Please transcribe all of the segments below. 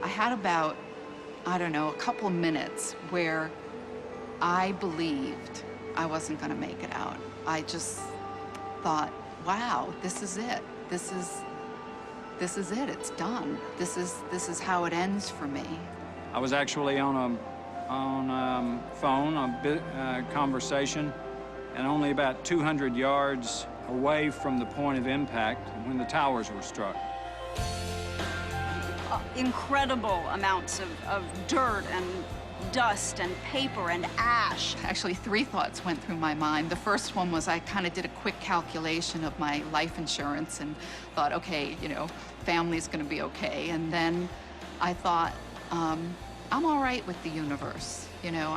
I had about, I don't know, a couple of minutes where I believed I wasn't going to make it out. I just thought, wow, this is it. This is it. It's done. This is how it ends for me. I was actually on phone, conversation, and only about 200 yards away from the point of impact when the towers were struck. Incredible amounts of dirt and dust and paper and ash. Actually, three thoughts went through my mind. The first one was I kind of did a quick calculation of my life insurance and thought, okay, you know, family's going to be okay. And then I thought, I'm all right with the universe. You know,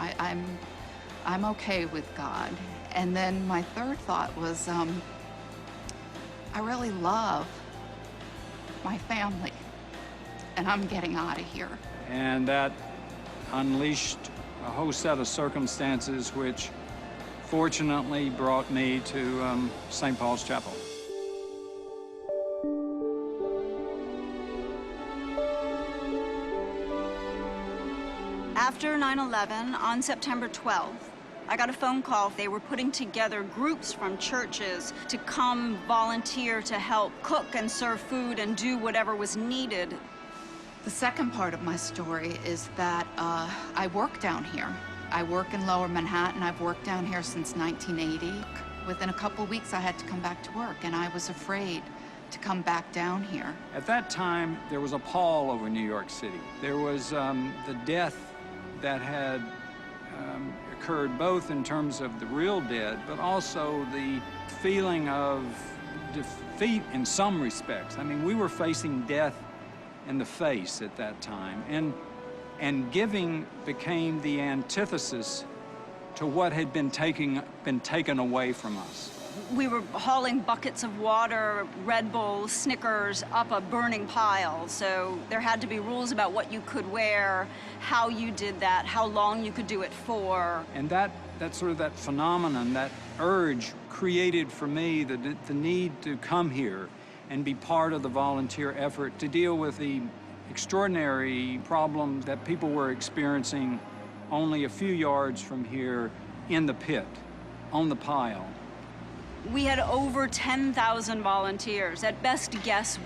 I'm okay with God. And then my third thought was, I really love my family, and I'm getting out of here. And that unleashed a whole set of circumstances which fortunately brought me to St. Paul's Chapel. After 9/11, on September 12th, I got a phone call. They were putting together groups from churches to come volunteer to help cook and serve food and do whatever was needed. The second part of my story is that I work down here. I work in Lower Manhattan. I've worked down here since 1980. Within a couple weeks, I had to come back to work, and I was afraid to come back down here. At that time, there was a pall over New York City. There was the death that had occurred both in terms of the real dead, but also the feeling of defeat in some respects. I mean, we were facing death in the face at that time, and giving became the antithesis to what had been taken away from us. We were hauling buckets of water, Red Bull, Snickers up a burning pile, so there had to be rules about what you could wear, how you did that, how long you could do it for. And that phenomenon, that urge, created for me the need to come here and be part of the volunteer effort to deal with the extraordinary problem that people were experiencing only a few yards from here in the pit, on the pile. We had over 10,000 volunteers. At best guess,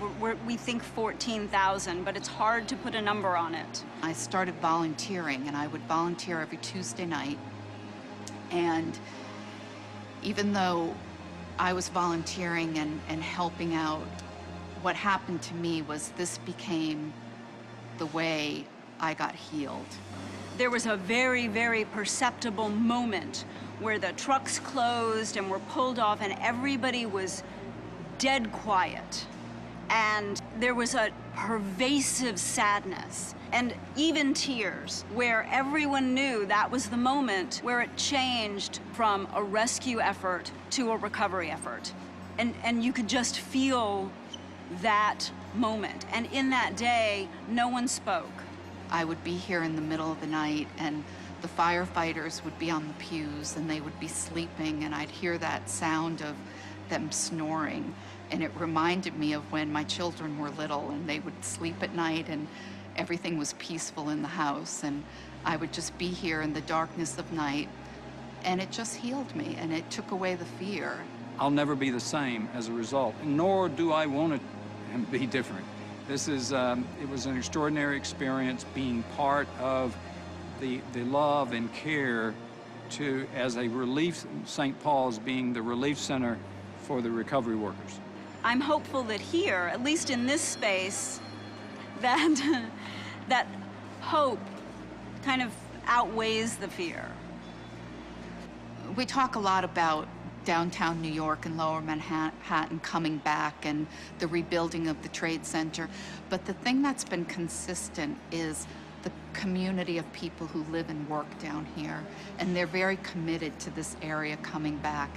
we think 14,000, but it's hard to put a number on it. I started volunteering, and I would volunteer every Tuesday night. And even though I was volunteering and helping out, what happened to me was this became the way I got healed. There was a very, very perceptible moment where the trucks closed and were pulled off and everybody was dead quiet. And there was a pervasive sadness and even tears, where everyone knew that was the moment where it changed from a rescue effort to a recovery effort. And you could just feel that moment. And in that day, no one spoke. I would be here in the middle of the night, and the firefighters would be on the pews, and they would be sleeping, and I'd hear that sound of them snoring. And it reminded me of when my children were little, and they would sleep at night, and everything was peaceful in the house, and I would just be here in the darkness of night, and it just healed me, and it took away the fear. I'll never be the same as a result, nor do I want to be different. This is, it was an extraordinary experience being part of the love and care as a relief, St. Paul's being the relief center for the recovery workers. I'm hopeful that here, at least in this space, that that hope kind of outweighs the fear. We talk a lot about downtown New York and Lower Manhattan coming back and the rebuilding of the Trade Center, but the thing that's been consistent is the community of people who live and work down here, and they're very committed to this area coming back.